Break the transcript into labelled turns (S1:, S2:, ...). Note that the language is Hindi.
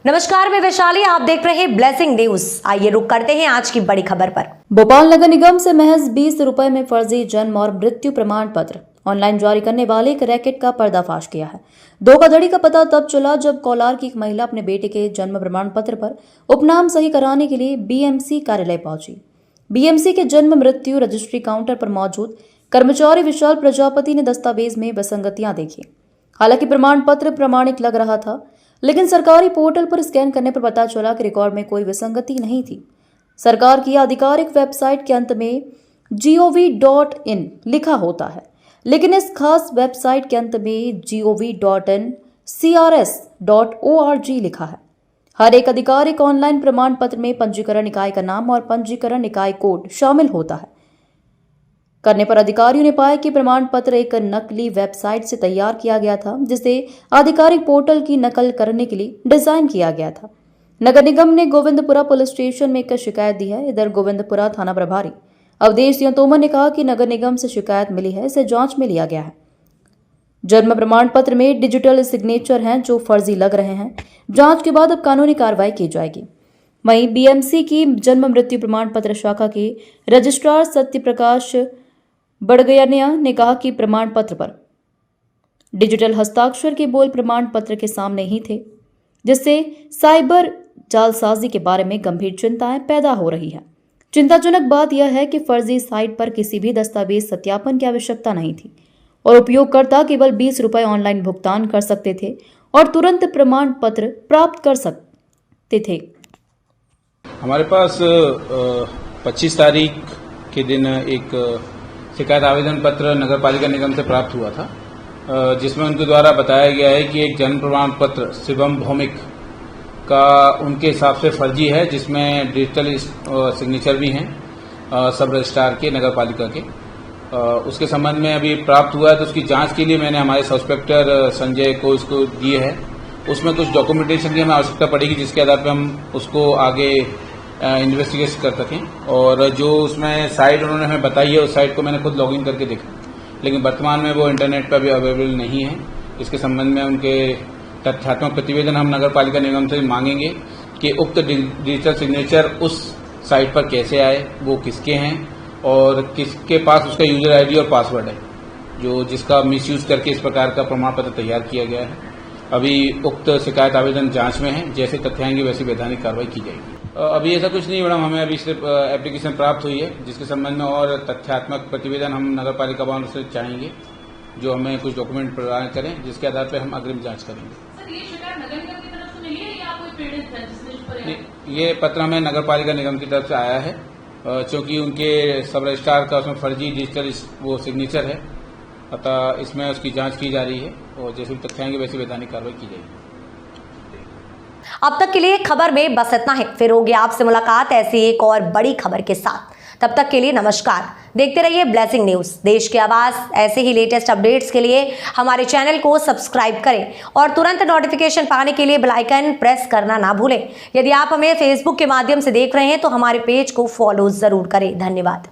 S1: नमस्कार, मैं वैशाली, आप देख रहे हैं ब्लेसिंग न्यूज। आइए रुक करते हैं आज की बड़ी खबर पर।
S2: भोपाल नगर निगम से महज 20 रुपए में फर्जी जन्म और मृत्यु प्रमाण पत्र ऑनलाइन जारी करने वाले एक रैकेट का पर्दाफाश किया है। धोखाधड़ी का पता तब चला जब कोलार की एक महिला अपने बेटे के जन्म प्रमाण पत्र पर उपनाम सही कराने के लिए बीएमसी कार्यालय पहुंची। बीएमसी के जन्म मृत्यु रजिस्ट्री काउंटर पर मौजूद कर्मचारी विशाल प्रजापति ने दस्तावेज में विसंगतियां देखी। हालांकि प्रमाण पत्र प्रमाणिक लग रहा था, लेकिन सरकारी पोर्टल पर स्कैन करने पर पता चला कि रिकॉर्ड में कोई विसंगति नहीं थी। सरकार की आधिकारिक वेबसाइट के अंत में gov.in लिखा होता है, लेकिन इस खास वेबसाइट के अंत में gov.in crs.org लिखा है। हर एक आधिकारिक ऑनलाइन प्रमाण पत्र में पंजीकरण इकाई का नाम और पंजीकरण इकाई कोड शामिल होता है। करने पर अधिकारियों ने पाया कि प्रमाण पत्र एक नकली वेबसाइट से तैयार किया गया था, जिसे आधिकारिक पोर्टल की नकल करने के लिए डिजाइन किया गया था। नगर निगम ने गोविंदपुरा पुलिस स्टेशन में एक शिकायत दी है। इधर गोविंदपुरा थाना प्रभारी अवधेश सिंह तोमर ने कहा कि नगर निगम से शिकायत मिली है, इसे जांच में लिया गया है। जन्म प्रमाण पत्र में डिजिटल सिग्नेचर हैं जो फर्जी लग रहे हैं। जांच के बाद अब कानूनी कार्रवाई की जाएगी। वहीं बीएमसी की जन्म मृत्यु प्रमाण पत्र शाखा के रजिस्ट्रार सत्य प्रकाश बड़गयनिया ने कहा कि प्रमाण पत्र पर डिजिटल हस्ताक्षर के बोल प्रमाण पत्र के सामने ही थे, जिससे साइबर जालसाजी के बारे में गंभीर चिंताएं पैदा हो रही है। चिंताजनक बात यह है कि फर्जी साइट पर किसी भी दस्तावेज सत्यापन की आवश्यकता नहीं थी और उपयोगकर्ता केवल 20 रुपए ऑनलाइन भुगतान कर सकते थे और तुरंत प्रमाण पत्र प्राप्त कर सकते थे।
S3: हमारे पास 25 तारीख के दिन एक शिकायत आवेदन पत्र नगर पालिका निगम से प्राप्त हुआ था, जिसमें उनके द्वारा बताया गया है कि एक जन्म प्रमाण पत्र शिवम भौमिक का उनके हिसाब से फर्जी है, जिसमें डिजिटल सिग्नेचर भी हैं सब रजिस्ट्रार के नगर पालिका के। उसके संबंध में अभी प्राप्त हुआ है, तो उसकी जांच के लिए मैंने हमारे सब इंस्पेक्टर संजय को इसको दिए है। उसमें कुछ डॉक्यूमेंटेशन की हमें आवश्यकता पड़ेगी, जिसके आधार पर हम उसको आगे इन्वेस्टिगेट कर सकें। और जो उसमें साइट उन्होंने हमें बताई है, उस साइट को मैंने खुद लॉगिन करके देखा, लेकिन वर्तमान में वो इंटरनेट पर भी अवेलेबल नहीं है। इसके संबंध में उनके तथ्यात्मक प्रतिवेदन हम नगर पालिका निगम से मांगेंगे कि उक्त डिजिटल सिग्नेचर उस साइट पर कैसे आए, वो किसके हैं और किसके पास उसका यूजर आईडी और पासवर्ड है, जो जिसका मिसयूज करके इस प्रकार का प्रमाण पत्र तैयार किया गया है। अभी उक्त शिकायत आवेदन जांच में है, जैसे तथ्य आएंगे वैसी वैधानिक कार्रवाई की जाएगी। अभी ऐसा कुछ नहीं मैडम, हमें अभी सिर्फ एप्लीकेशन प्राप्त हुई है, जिसके संबंध में और तथ्यात्मक प्रतिवेदन हम नगर पालिका भवन से चाहेंगे, जो हमें कुछ डॉक्यूमेंट प्रदान करें, जिसके आधार पर हम अग्रिम जांच करेंगे।
S4: सर, ये शिकायत नगर निगम की तरफ से मिली है या कोई पीड़ित है जिसने इस पर
S3: ये पत्र हमें नगर पालिका निगम की तरफ से आया है, क्योंकि उनके सब रजिस्ट्रार का उसमें फर्जी डिजिटल वो सिग्नेचर है, अतः इसमें उसकी जांच की जा रही है और जैसे भी तथ्य आएंगे वैसी वैधानिक कार्रवाई की जाएगी।
S1: अब तक के लिए खबर में बस इतना है। फिर होगी आपसे मुलाकात ऐसी एक और बड़ी खबर के साथ। तब तक के लिए नमस्कार। देखते रहिए ब्लेसिंग न्यूज, देश की आवाज। ऐसे ही लेटेस्ट अपडेट्स के लिए हमारे चैनल को सब्सक्राइब करें और तुरंत नोटिफिकेशन पाने के लिए बेल आइकन प्रेस करना ना भूलें। यदि आप हमें फेसबुक के माध्यम से देख रहे हैं तो हमारे पेज को फॉलो जरूर करें। धन्यवाद।